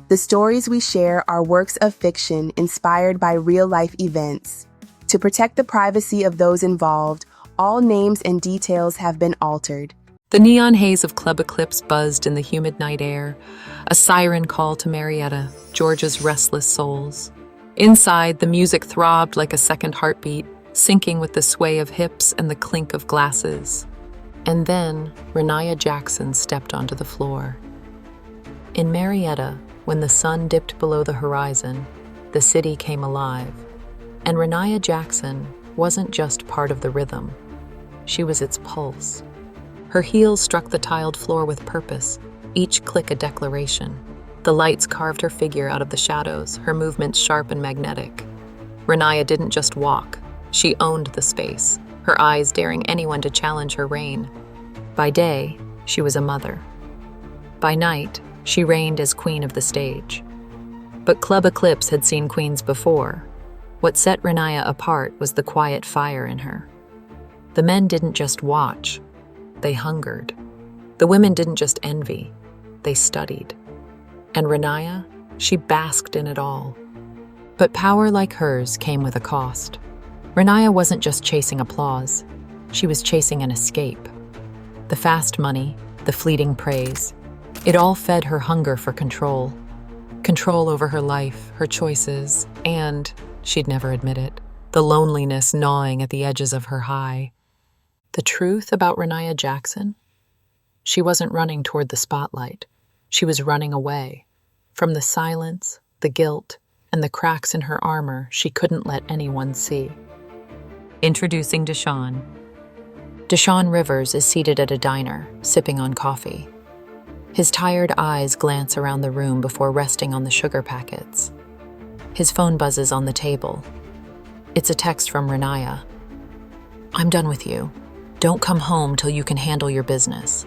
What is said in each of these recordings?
The stories we share are works of fiction inspired by real-life events. To protect the privacy of those involved, all names and details have been altered. The neon haze of Club Eclipse buzzed in the humid night air, a siren call to Marietta, Georgia's restless souls. Inside, the music throbbed like a second heartbeat, syncing with the sway of hips and the clink of glasses. And then, Renaya Jackson stepped onto the floor. In Marietta, when the sun dipped below the horizon, the city came alive. And Renaya Jackson wasn't just part of the rhythm. She was its pulse. Her heels struck the tiled floor with purpose, each click a declaration. The lights carved her figure out of the shadows, her movements sharp and magnetic. Renaya didn't just walk, she owned the space, her eyes daring anyone to challenge her reign. By day, she was a mother. By night, she reigned as queen of the stage. But Club Eclipse had seen queens before. What set Renaya apart was the quiet fire in her. The men didn't just watch, they hungered. The women didn't just envy, they studied. And Renaya, she basked in it all. But power like hers came with a cost. Renaya wasn't just chasing applause, she was chasing an escape. The fast money, the fleeting praise, it all fed her hunger for control. Control over her life, her choices, and, she'd never admit it, the loneliness gnawing at the edges of her high. The truth about Renaya Jackson? She wasn't running toward the spotlight. She was running away. From the silence, the guilt, and the cracks in her armor she couldn't let anyone see. Introducing Deshawn. Deshawn Rivers is seated at a diner, sipping on coffee. His tired eyes glance around the room before resting on the sugar packets. His phone buzzes on the table. It's a text from Renaya. "I'm done with you. Don't come home till you can handle your business."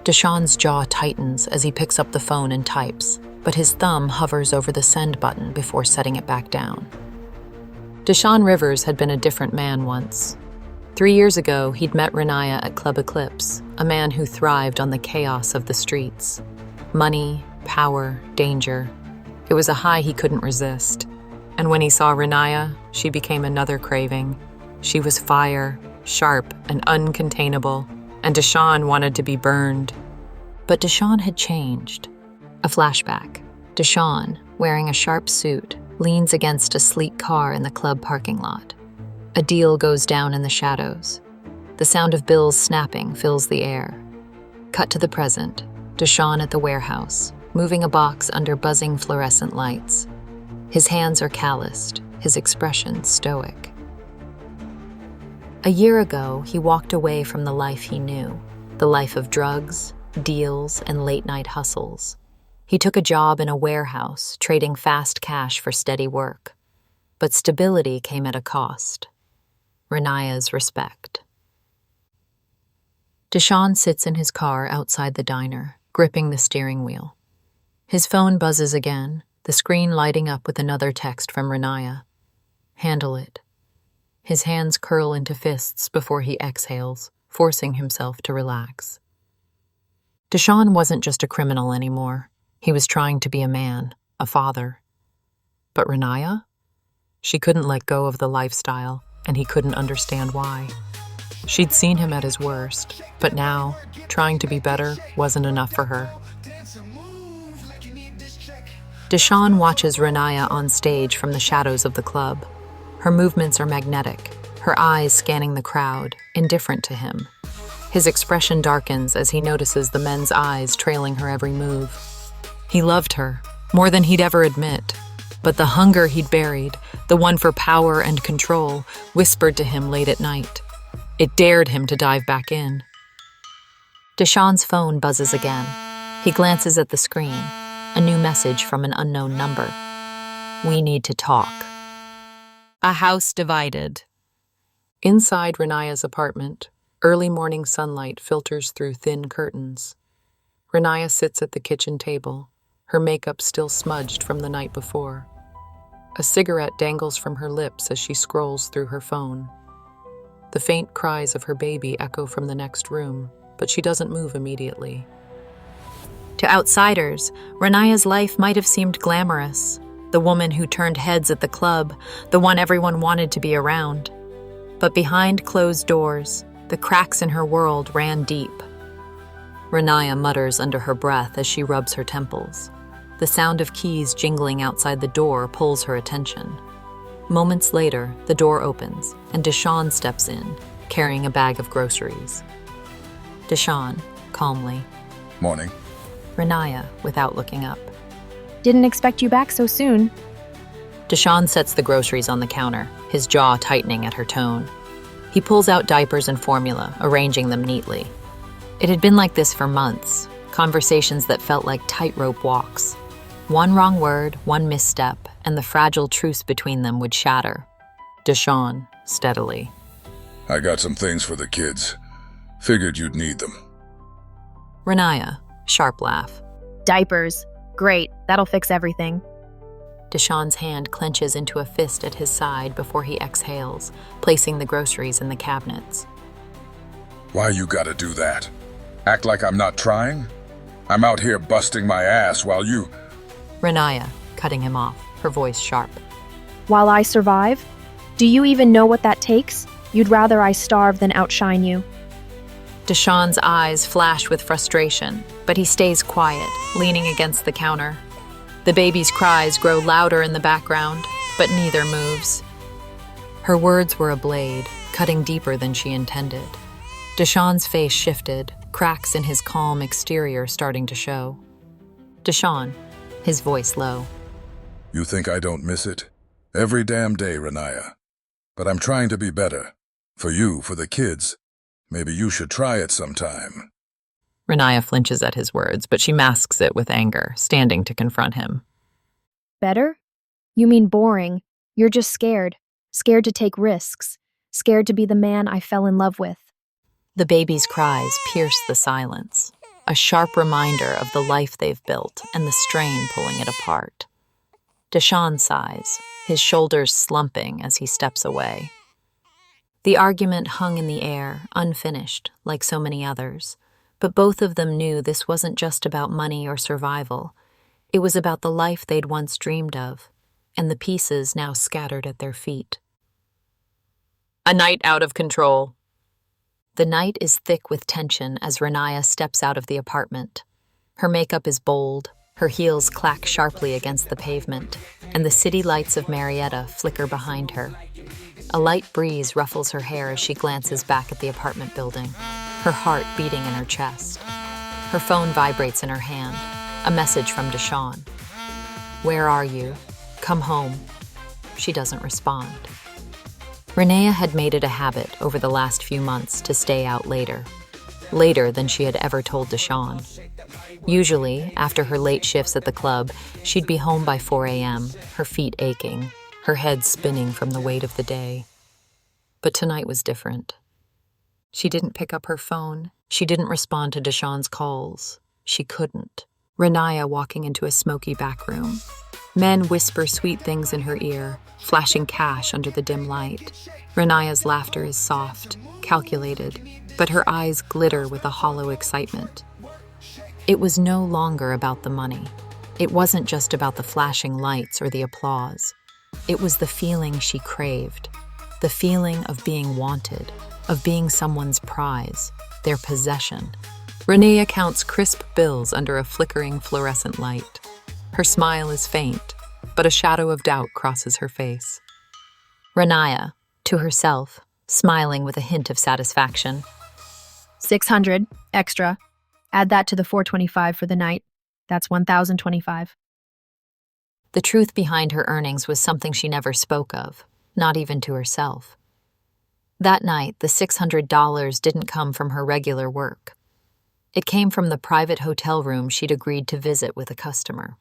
Deshawn's jaw tightens as he picks up the phone and types, but his thumb hovers over the send button before setting it back down. Deshawn Rivers had been a different man once. 3 years ago, he'd met Renaya at Club Eclipse, a man who thrived on the chaos of the streets. Money, power, danger. It was a high he couldn't resist. And when he saw Renaya, she became another craving. She was fire, sharp and uncontainable, and Deshawn wanted to be burned. But Deshawn had changed. A flashback. Deshawn, wearing a sharp suit, leans against a sleek car in the club parking lot. A deal goes down in the shadows. The sound of bills snapping fills the air. Cut to the present. Deshawn at the warehouse, moving a box under buzzing fluorescent lights. His hands are calloused, his expression stoic. A year ago, he walked away from the life he knew, the life of drugs, deals, and late-night hustles. He took a job in a warehouse, trading fast cash for steady work. But stability came at a cost. Renaya's respect. Deshawn sits in his car outside the diner, gripping the steering wheel. His phone buzzes again, the screen lighting up with another text from Renaya. "Handle it." His hands curl into fists before he exhales, forcing himself to relax. Deshawn wasn't just a criminal anymore. He was trying to be a man, a father. But Renaya? She couldn't let go of the lifestyle, and he couldn't understand why. She'd seen him at his worst, but now, trying to be better wasn't enough for her. Deshawn watches Renaya on stage from the shadows of the club. Her movements are magnetic, her eyes scanning the crowd, indifferent to him. His expression darkens as he notices the men's eyes trailing her every move. He loved her, more than he'd ever admit. But the hunger he'd buried, the one for power and control, whispered to him late at night. It dared him to dive back in. Deshawn's phone buzzes again. He glances at the screen, a new message from an unknown number. "We need to talk." A house divided. Inside Renaya's apartment, early morning sunlight filters through thin curtains. Renaya sits at the kitchen table, her makeup still smudged from the night before. A cigarette dangles from her lips as she scrolls through her phone. The faint cries of her baby echo from the next room, but she doesn't move immediately. To outsiders, Renaya's life might have seemed glamorous. The woman who turned heads at the club, the one everyone wanted to be around. But behind closed doors, the cracks in her world ran deep. Renaya mutters under her breath as she rubs her temples. The sound of keys jingling outside the door pulls her attention. Moments later, the door opens, and Deshawn steps in, carrying a bag of groceries. Deshawn, calmly. Morning. Renaya, without looking up. Didn't expect you back so soon. Deshawn sets the groceries on the counter, his jaw tightening at her tone. He pulls out diapers and formula, arranging them neatly. It had been like this for months, conversations that felt like tightrope walks. One wrong word, one misstep, and the fragile truce between them would shatter. Deshawn, steadily. I got some things for the kids. Figured you'd need them. Renaya, sharp laugh. Diapers. Great, that'll fix everything. Deshawn's hand clenches into a fist at his side before he exhales, placing the groceries in the cabinets. Why you gotta do that? Act like I'm not trying? I'm out here busting my ass while you... Renaya, cutting him off, her voice sharp. While I survive? Do you even know what that takes? You'd rather I starve than outshine you. Deshawn's eyes flash with frustration, but he stays quiet, leaning against the counter. The baby's cries grow louder in the background, but neither moves. Her words were a blade, cutting deeper than she intended. Deshawn's face shifted, cracks in his calm exterior starting to show. Deshawn, his voice low. You think I don't miss it? Every damn day, Renaya. But I'm trying to be better. For you, for the kids. Maybe you should try it sometime. Renaya flinches at his words, but she masks it with anger, standing to confront him. Better? You mean boring. You're just scared. Scared to take risks. Scared to be the man I fell in love with. The baby's cries pierce the silence, a sharp reminder of the life they've built and the strain pulling it apart. Deshawn sighs, his shoulders slumping as he steps away. The argument hung in the air, unfinished, like so many others, but both of them knew this wasn't just about money or survival. It was about the life they'd once dreamed of, and the pieces now scattered at their feet. A night out of control. The night is thick with tension as Renaya steps out of the apartment. Her makeup is bold, her heels clack sharply against the pavement, and the city lights of Marietta flicker behind her. A light breeze ruffles her hair as she glances back at the apartment building, her heart beating in her chest. Her phone vibrates in her hand, a message from Deshawn. Where are you? Come home. She doesn't respond. Renaya had made it a habit over the last few months to stay out later than she had ever told Deshawn. Usually, after her late shifts at the club, she'd be home by 4 a.m., her feet aching, her head spinning from the weight of the day. But tonight was different. She didn't pick up her phone. She didn't respond to Deshawn's calls. She couldn't. Renaya walking into a smoky back room. Men whisper sweet things in her ear, flashing cash under the dim light. Renaya's laughter is soft, calculated, but her eyes glitter with a hollow excitement. It was no longer about the money. It wasn't just about the flashing lights or the applause. It was the feeling she craved, the feeling of being wanted, of being someone's prize, their possession. Renaya counts crisp bills under a flickering fluorescent light. Her smile is faint, but a shadow of doubt crosses her face. Renaya, to herself, smiling with a hint of satisfaction. 600 extra. Add that to the 425 for the night. That's 1,025. The truth behind her earnings was something she never spoke of, not even to herself. That night, the $600 didn't come from her regular work. It came from the private hotel room she'd agreed to visit with a customer.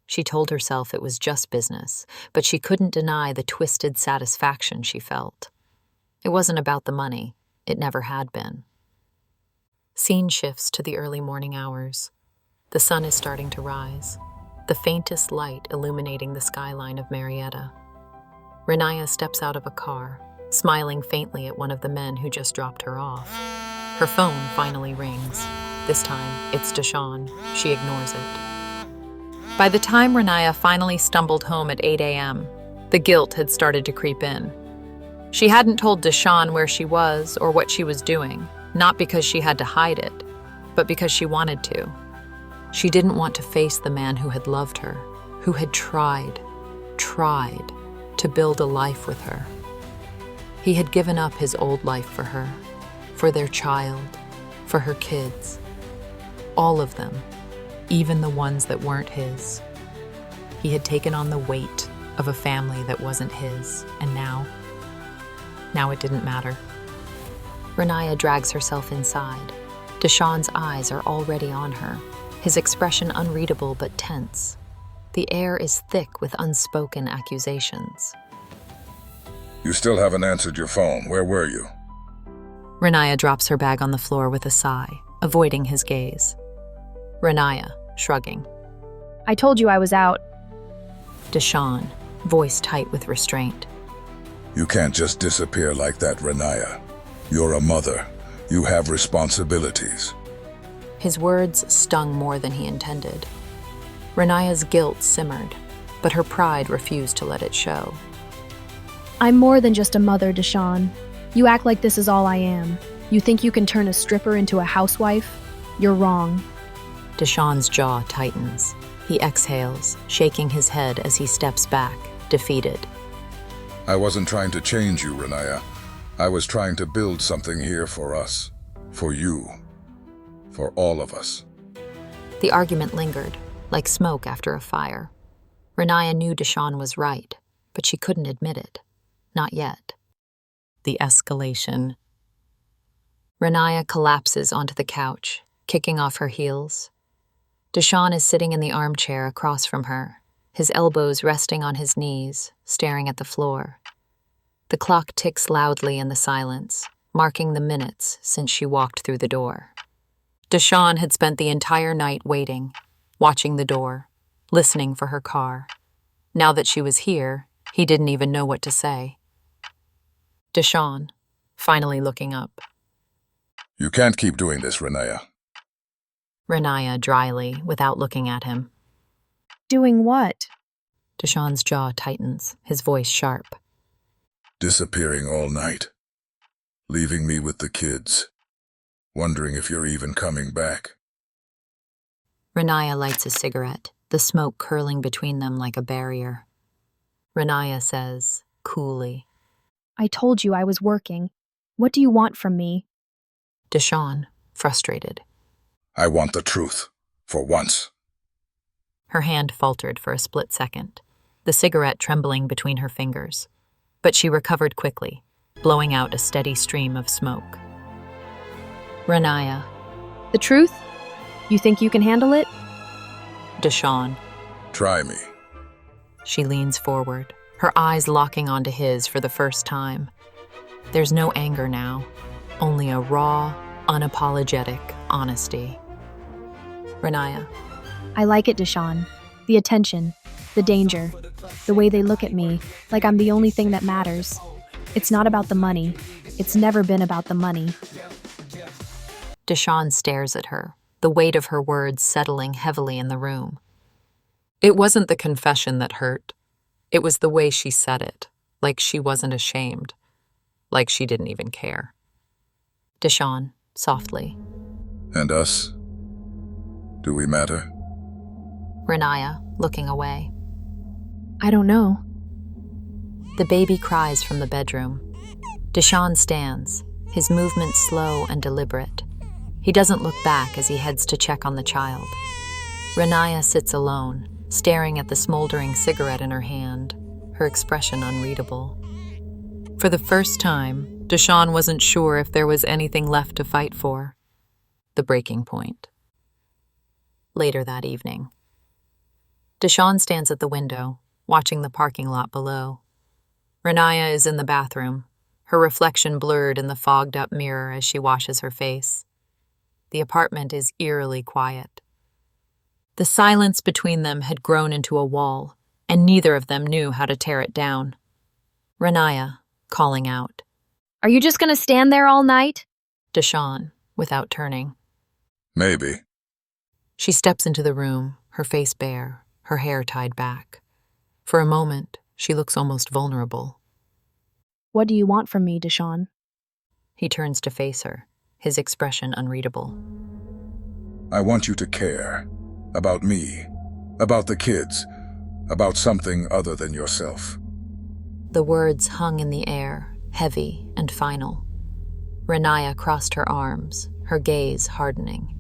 She told herself it was just business, but she couldn't deny the twisted satisfaction she felt. It wasn't about the money. It never had been. Scene shifts to the early morning hours. The sun is starting to rise, the faintest light illuminating the skyline of Marietta. Renaya steps out of a car, smiling faintly at one of the men who just dropped her off. Her phone finally rings. This time, it's Deshawn. She ignores it. By the time Renaya finally stumbled home at 8 a.m., the guilt had started to creep in. She hadn't told Deshawn where she was or what she was doing, not because she had to hide it, but because she wanted to. She didn't want to face the man who had loved her, who had tried to build a life with her. He had given up his old life for her, for their child, for her kids. All of them, even the ones that weren't his. He had taken on the weight of a family that wasn't his, and now it didn't matter. Renaya drags herself inside. Deshawn's eyes are already on her, his expression unreadable but tense. The air is thick with unspoken accusations. You still haven't answered your phone. Where were you? Renaya drops her bag on the floor with a sigh, avoiding his gaze. Renaya, shrugging. I told you I was out. Deshawn, voice tight with restraint. You can't just disappear like that, Renaya. You're a mother. You have responsibilities. His words stung more than he intended. Renaya's guilt simmered, but her pride refused to let it show. I'm more than just a mother, Deshawn. You act like this is all I am. You think you can turn a stripper into a housewife? You're wrong. Deshawn's jaw tightens. He exhales, shaking his head as he steps back, defeated. I wasn't trying to change you, Renaya. I was trying to build something here for us. For you. For all of us. The argument lingered, like smoke after a fire. Renaya knew Deshawn was right, but she couldn't admit it. Not yet. The escalation. Renaya collapses onto the couch, kicking off her heels. Deshawn is sitting in the armchair across from her, his elbows resting on his knees, staring at the floor. The clock ticks loudly in the silence, marking the minutes since she walked through the door. Deshawn had spent the entire night waiting, watching the door, listening for her car. Now that she was here, he didn't even know what to say. Deshawn, finally looking up. You can't keep doing this, Renaya. Renaya dryly, without looking at him. Doing what? Deshawn's jaw tightens, his voice sharp. Disappearing all night. Leaving me with the kids. Wondering if you're even coming back. Renaya lights a cigarette, the smoke curling between them like a barrier. Renaya says, coolly, I told you I was working. What do you want from me? Deshawn, frustrated. I want the truth. For once. Her hand faltered for a split second, the cigarette trembling between her fingers. But she recovered quickly, blowing out a steady stream of smoke. Renaya. The truth? You think you can handle it? Deshawn. Try me. She leans forward, her eyes locking onto his for the first time. There's no anger now, only a raw, unapologetic honesty. Renaya. I like it, Deshawn. The attention, the danger, the way they look at me, like I'm the only thing that matters. It's not about the money. It's never been about the money. Deshawn stares at her, the weight of her words settling heavily in the room. It wasn't the confession that hurt. It was the way she said it, like she wasn't ashamed, like she didn't even care. Deshawn, softly. And us? Do we matter? Renaya, looking away. I don't know. The baby cries from the bedroom. Deshawn stands, his movements slow and deliberate. He doesn't look back as he heads to check on the child. Renaya sits alone, staring at the smoldering cigarette in her hand, her expression unreadable. For the first time, Deshawn wasn't sure if there was anything left to fight for. The breaking point. Later that evening. Deshawn stands at the window, watching the parking lot below. Renaya is in the bathroom, her reflection blurred in the fogged-up mirror as she washes her face. The apartment is eerily quiet. The silence between them had grown into a wall, and neither of them knew how to tear it down. Renaya, calling out. Are you just going to stand there all night? Deshawn, without turning. Maybe. She steps into the room, her face bare, her hair tied back. For a moment, she looks almost vulnerable. What do you want from me, Deshawn? He turns to face her, his expression unreadable. I want you to care. About me. About the kids. About something other than yourself. The words hung in the air, heavy and final. Renaya crossed her arms, her gaze hardening.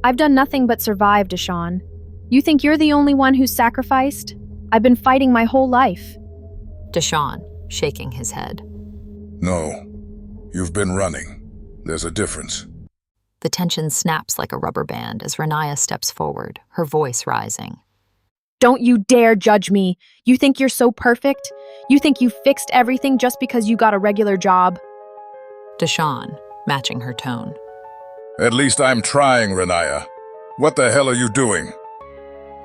I've done nothing but survive, Deshawn. You think you're the only one who's sacrificed? I've been fighting my whole life. Deshawn, shaking his head. No. You've been running. There's a difference. The tension snaps like a rubber band as Renaya steps forward, her voice rising. Don't you dare judge me. You think you're so perfect? You think you fixed everything just because you got a regular job? Deshawn, matching her tone. At least I'm trying, Renaya. What the hell are you doing?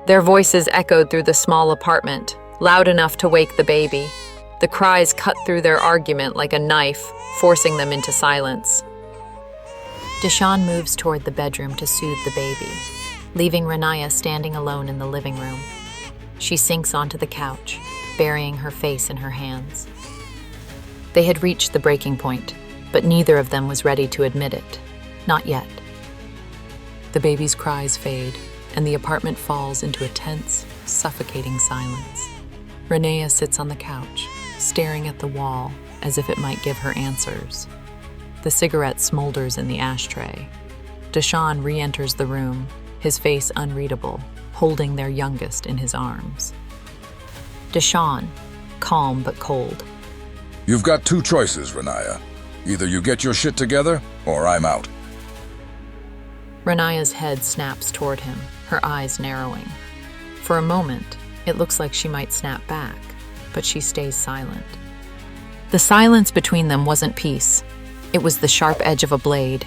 Their voices echoed through the small apartment, loud enough to wake the baby. The cries cut through their argument like a knife, forcing them into silence. Deshawn moves toward the bedroom to soothe the baby, leaving Renaya standing alone in the living room. She sinks onto the couch, burying her face in her hands. They had reached the breaking point, but neither of them was ready to admit it. Not yet. The baby's cries fade, and the apartment falls into a tense, suffocating silence. Renaya sits on the couch, staring at the wall as if it might give her answers. The cigarette smolders in the ashtray. Deshawn re-enters the room, his face unreadable, holding their youngest in his arms. Deshawn, calm but cold. You've got two choices, Renaya. Either you get your shit together, or I'm out. Renaya's head snaps toward him, her eyes narrowing. For a moment, it looks like she might snap back, but she stays silent. The silence between them wasn't peace. It was the sharp edge of a blade,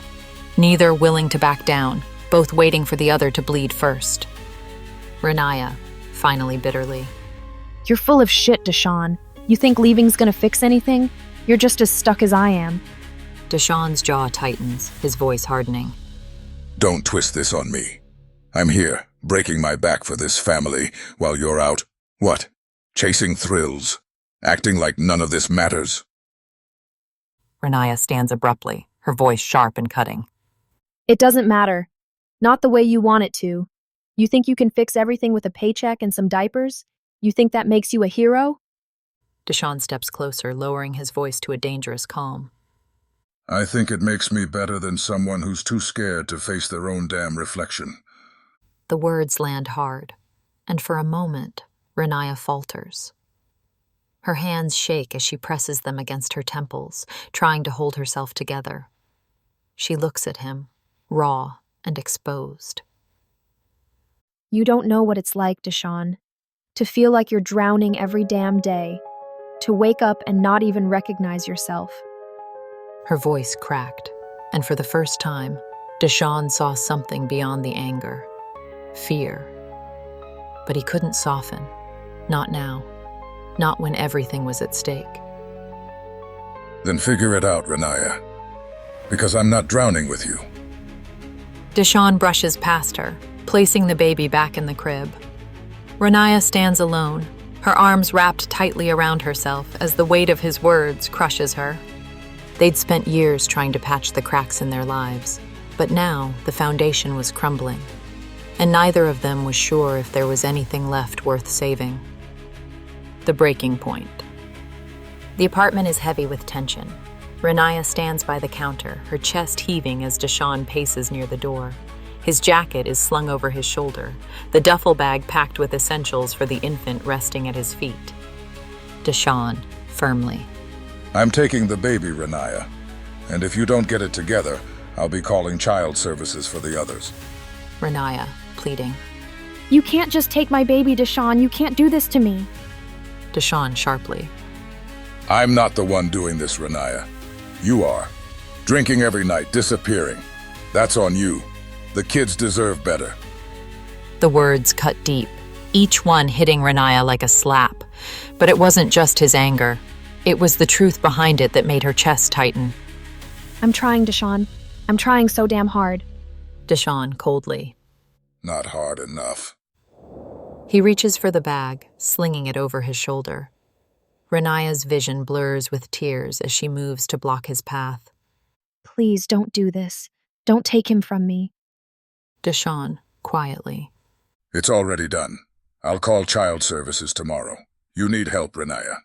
neither willing to back down, both waiting for the other to bleed first. Renaya, finally bitterly. You're full of shit, Deshawn. You think leaving's gonna fix anything? You're just as stuck as I am. Deshawn's jaw tightens, his voice hardening. Don't twist this on me. I'm here, breaking my back for this family, while you're out, what? Chasing thrills? Acting like none of this matters? Renaya stands abruptly, her voice sharp and cutting. It doesn't matter. Not the way you want it to. You think you can fix everything with a paycheck and some diapers? You think that makes you a hero? Deshawn steps closer, lowering his voice to a dangerous calm. I think it makes me better than someone who's too scared to face their own damn reflection. The words land hard, and for a moment, Renaya falters. Her hands shake as she presses them against her temples, trying to hold herself together. She looks at him, raw and exposed. You don't know what it's like, Deshawn. To feel like you're drowning every damn day. To wake up and not even recognize yourself. Her voice cracked, and for the first time, Deshawn saw something beyond the anger. Fear. But he couldn't soften. Not now. Not when everything was at stake. Then figure it out, Renaya. Because I'm not drowning with you. Deshawn brushes past her, placing the baby back in the crib. Renaya stands alone, her arms wrapped tightly around herself as the weight of his words crushes her. They'd spent years trying to patch the cracks in their lives, but now the foundation was crumbling, and neither of them was sure if there was anything left worth saving. The breaking point. The apartment is heavy with tension. Renaya stands by the counter, her chest heaving as Deshawn paces near the door. His jacket is slung over his shoulder, the duffel bag packed with essentials for the infant resting at his feet. Deshawn, firmly. I'm taking the baby, Renaya. And if you don't get it together, I'll be calling child services for the others. Renaya, pleading. You can't just take my baby, Deshawn. You can't do this to me. Deshawn sharply. I'm not the one doing this, Renaya. You are. Drinking every night, disappearing. That's on you. The kids deserve better. The words cut deep, each one hitting Renaya like a slap. But it wasn't just his anger. It was the truth behind it that made her chest tighten. I'm trying, Deshawn. I'm trying so damn hard. Deshawn coldly. Not hard enough. He reaches for the bag, slinging it over his shoulder. Renaya's vision blurs with tears as she moves to block his path. Please don't do this. Don't take him from me. Deshawn, quietly. It's already done. I'll call child services tomorrow. You need help, Renaya.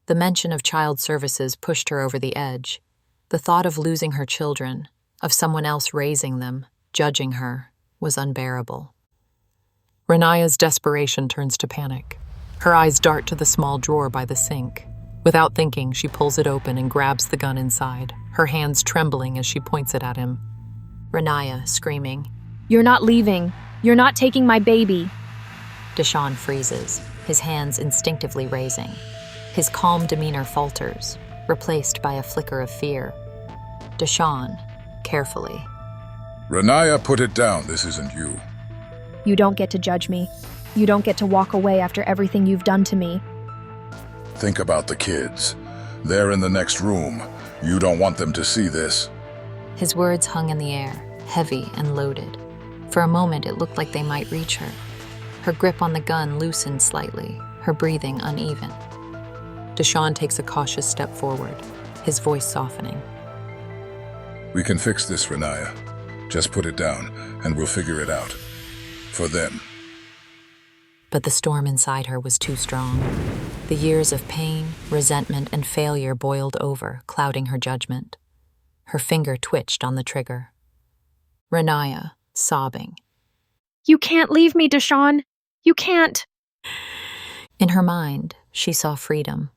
The mention of child services pushed her over the edge. The thought of losing her children, of someone else raising them, judging her, was unbearable. Renaya's desperation turns to panic. Her eyes dart to the small drawer by the sink. Without thinking, she pulls it open and grabs the gun inside, her hands trembling as she points it at him. Renaya, screaming, You're not leaving. You're not taking my baby. Deshawn freezes, his hands instinctively raising. His calm demeanor falters, replaced by a flicker of fear. Deshawn, carefully. Renaya, put it down. This isn't you. You don't get to judge me. You don't get to walk away after everything you've done to me. Think about the kids. They're in the next room. You don't want them to see this. His words hung in the air, heavy and loaded. For a moment, it looked like they might reach her. Her grip on the gun loosened slightly, her breathing uneven. Deshawn takes a cautious step forward, his voice softening. We can fix this, Renaya. Just put it down, and we'll figure it out. For them. But the storm inside her was too strong. The years of pain, resentment, and failure boiled over, clouding her judgment. Her finger twitched on the trigger. Renaya, sobbing. You can't leave me, Deshawn. You can't. In her mind, she saw freedom.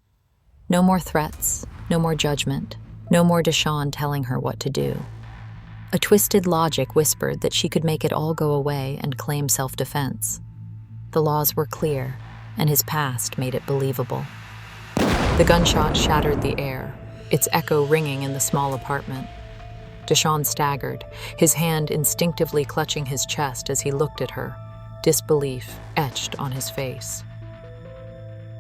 No more threats, no more judgment, no more Deshawn telling her what to do. A twisted logic whispered that she could make it all go away and claim self-defense. The laws were clear, and his past made it believable. The gunshot shattered the air, its echo ringing in the small apartment. Deshawn staggered, his hand instinctively clutching his chest as he looked at her, disbelief etched on his face.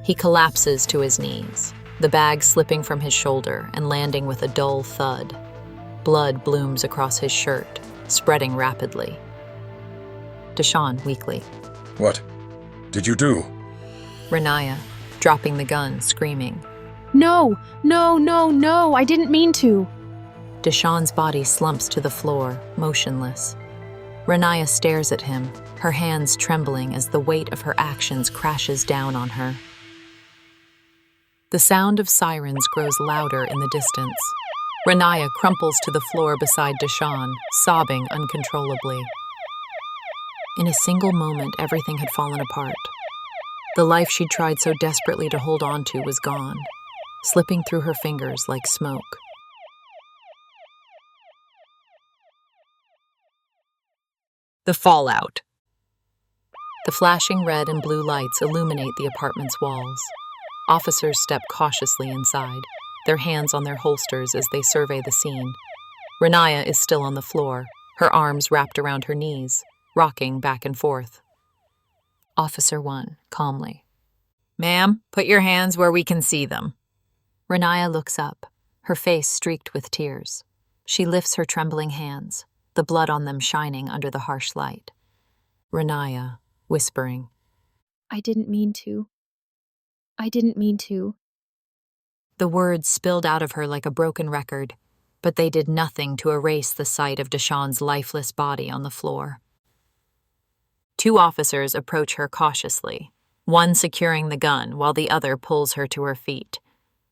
He collapses to his knees, the bag slipping from his shoulder and landing with a dull thud. Blood blooms across his shirt, spreading rapidly. Deshawn weakly. What did you do? Renaya, dropping the gun, screaming. No, no, no, no, I didn't mean to. Deshawn's body slumps to the floor, motionless. Renaya stares at him, her hands trembling as the weight of her actions crashes down on her. The sound of sirens grows louder in the distance. Renaya crumples to the floor beside Deshawn, sobbing uncontrollably. In a single moment, everything had fallen apart. The life she'd tried so desperately to hold on to was gone, slipping through her fingers like smoke. The fallout. The flashing red and blue lights illuminate the apartment's walls. Officers step cautiously inside, their hands on their holsters as they survey the scene. Renaya is still on the floor, her arms wrapped around her knees, rocking back and forth. Officer 1, calmly. Ma'am, put your hands where we can see them. Renaya looks up, her face streaked with tears. She lifts her trembling hands, the blood on them shining under the harsh light. Renaya, whispering. I didn't mean to. I didn't mean to. The words spilled out of her like a broken record, but they did nothing to erase the sight of Deshawn's lifeless body on the floor. 2 officers approach her cautiously, one securing the gun while the other pulls her to her feet.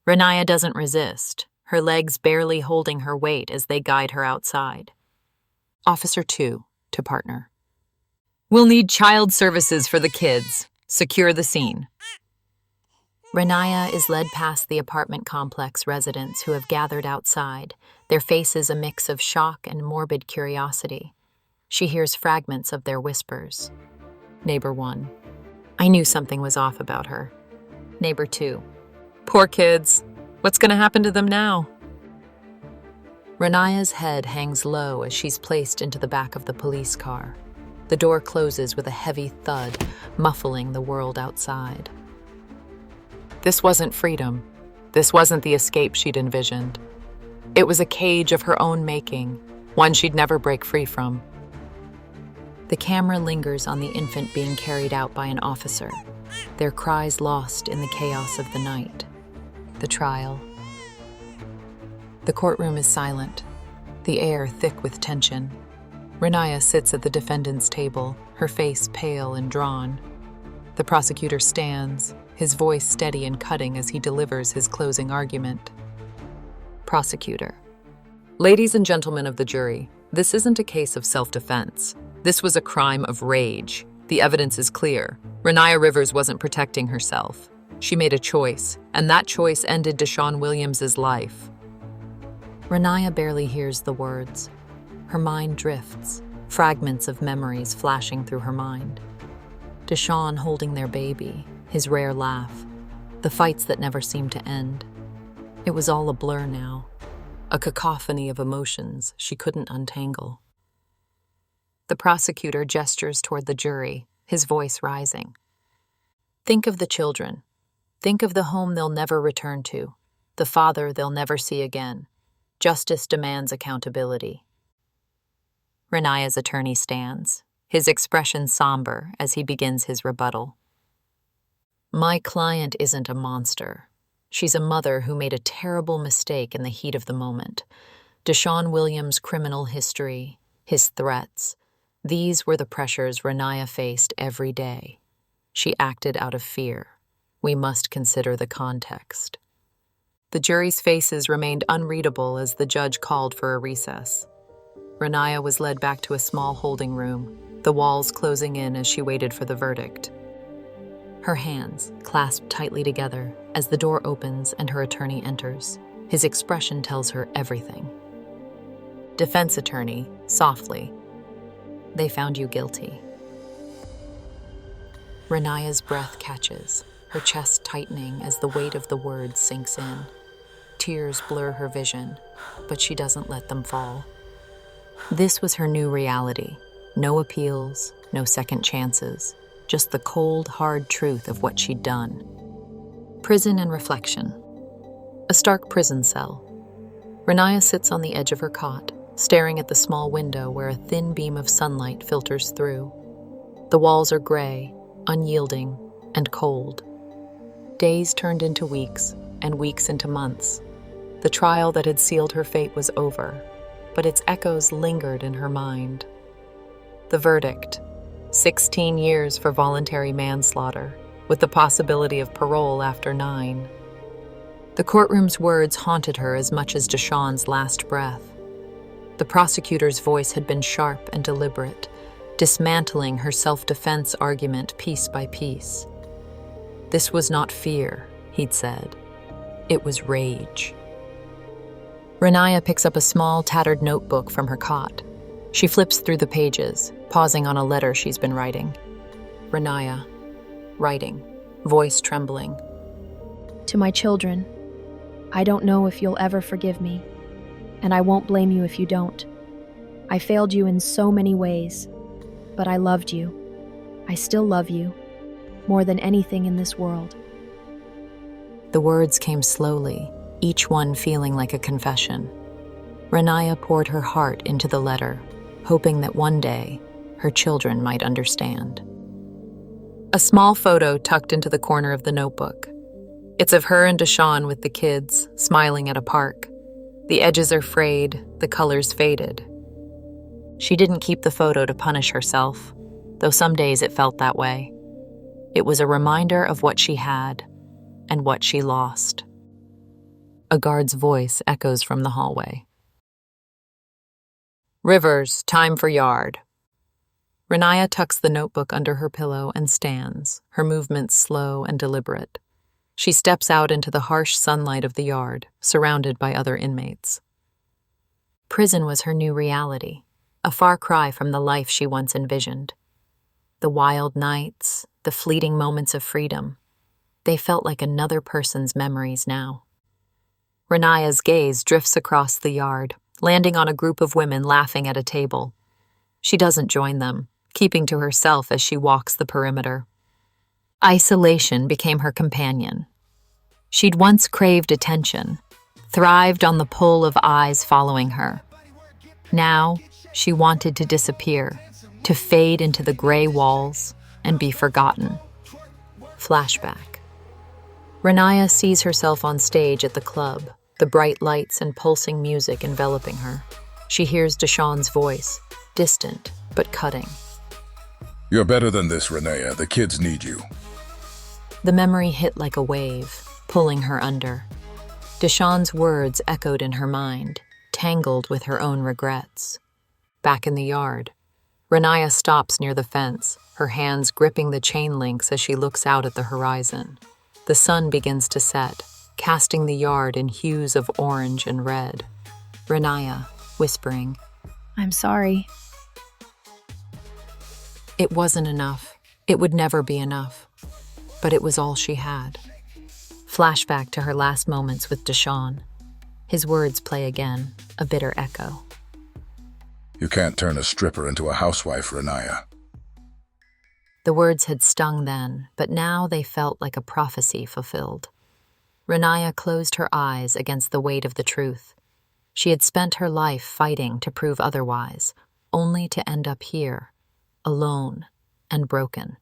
Renaya doesn't resist, her legs barely holding her weight as they guide her outside. Officer 2, to partner. We'll need child services for the kids. Secure the scene. Renaya is led past the apartment complex residents who have gathered outside, their faces a mix of shock and morbid curiosity. She hears fragments of their whispers. Neighbor 1. I knew something was off about her. Neighbor 2. Poor kids. What's going to happen to them now? Renaya's head hangs low as she's placed into the back of the police car. The door closes with a heavy thud, muffling the world outside. This wasn't freedom. This wasn't the escape she'd envisioned. It was a cage of her own making, one she'd never break free from. The camera lingers on the infant being carried out by an officer, their cries lost in the chaos of the night. The trial. The courtroom is silent, the air thick with tension. Renaya sits at the defendant's table, her face pale and drawn. The prosecutor stands, his voice steady and cutting as he delivers his closing argument. Prosecutor. Ladies and gentlemen of the jury, this isn't a case of self-defense. This was a crime of rage. The evidence is clear. Renaya Rivers wasn't protecting herself. She made a choice, and that choice ended Deshaun Williams's life. Renaya barely hears the words. Her mind drifts, fragments of memories flashing through her mind. Deshaun holding their baby, his rare laugh, the fights that never seemed to end. It was all a blur now, a cacophony of emotions she couldn't untangle. The prosecutor gestures toward the jury, his voice rising. Think of the children. Think of the home they'll never return to, the father they'll never see again. Justice demands accountability. Renaya's attorney stands, his expression somber as he begins his rebuttal. My client isn't a monster. She's a mother who made a terrible mistake in the heat of the moment. Deshaun Williams' criminal history, his threats, these were the pressures Renaya faced every day. She acted out of fear. We must consider the context. The jury's faces remained unreadable as the judge called for a recess. Renaya was led back to a small holding room, the walls closing in as she waited for the verdict. Her hands clasped tightly together as the door opens and her attorney enters. His expression tells her everything. Defense attorney, softly. They found you guilty. Renaya's breath catches, her chest tightening as the weight of the words sinks in. Tears blur her vision, but she doesn't let them fall. This was her new reality. No appeals, no second chances, just the cold, hard truth of what she'd done. Prison and reflection. A stark prison cell. Renaya sits on the edge of her cot, staring at the small window where a thin beam of sunlight filters through. The walls are gray, unyielding, and cold. Days turned into weeks, and weeks into months. The trial that had sealed her fate was over, but its echoes lingered in her mind. The verdict, 16 years for voluntary manslaughter, with the possibility of parole after 9. The courtroom's words haunted her as much as Deshaun's last breath. The prosecutor's voice had been sharp and deliberate, dismantling her self-defense argument piece by piece. This was not fear, he'd said. It was rage. Renaya picks up a small, tattered notebook from her cot. She flips through the pages, pausing on a letter she's been writing. Renaya, writing, voice trembling. To my children, I don't know if you'll ever forgive me, and I won't blame you if you don't. I failed you in so many ways, but I loved you. I still love you, more than anything in this world. The words came slowly, each one feeling like a confession. Renaya poured her heart into the letter, hoping that one day her children might understand. A small photo tucked into the corner of the notebook. It's of her and Deshaun with the kids, smiling at a park. The edges are frayed, the colors faded. She didn't keep the photo to punish herself, though some days it felt that way. It was a reminder of what she had and what she lost. A guard's voice echoes from the hallway. Rivers, time for yard. Renaya tucks the notebook under her pillow and stands, her movements slow and deliberate. She steps out into the harsh sunlight of the yard, surrounded by other inmates. Prison was her new reality, a far cry from the life she once envisioned. The wild nights, the fleeting moments of freedom, they felt like another person's memories now. Renaya's gaze drifts across the yard, landing on a group of women laughing at a table. She doesn't join them, keeping to herself as she walks the perimeter. Isolation became her companion. She'd once craved attention, thrived on the pull of eyes following her. Now, she wanted to disappear to fade into the gray walls and be forgotten. Flashback. Renaya sees herself on stage at the club, the bright lights and pulsing music enveloping her. She hears Deshawn's voice, distant but cutting. You're better than this, Renea. The kids need you. The memory hit like a wave, pulling her under. Deshawn's words echoed in her mind, tangled with her own regrets. Back in the yard, Renaya stops near the fence, her hands gripping the chain links as she looks out at the horizon. The sun begins to set, casting the yard in hues of orange and red. Renaya, whispering, I'm sorry. It wasn't enough. It would never be enough. But it was all she had. Flashback to her last moments with Deshawn. His words play again, a bitter echo. You can't turn a stripper into a housewife, Renaya. The words had stung then, but now they felt like a prophecy fulfilled. Renaya closed her eyes against the weight of the truth. She had spent her life fighting to prove otherwise, only to end up here, alone and broken.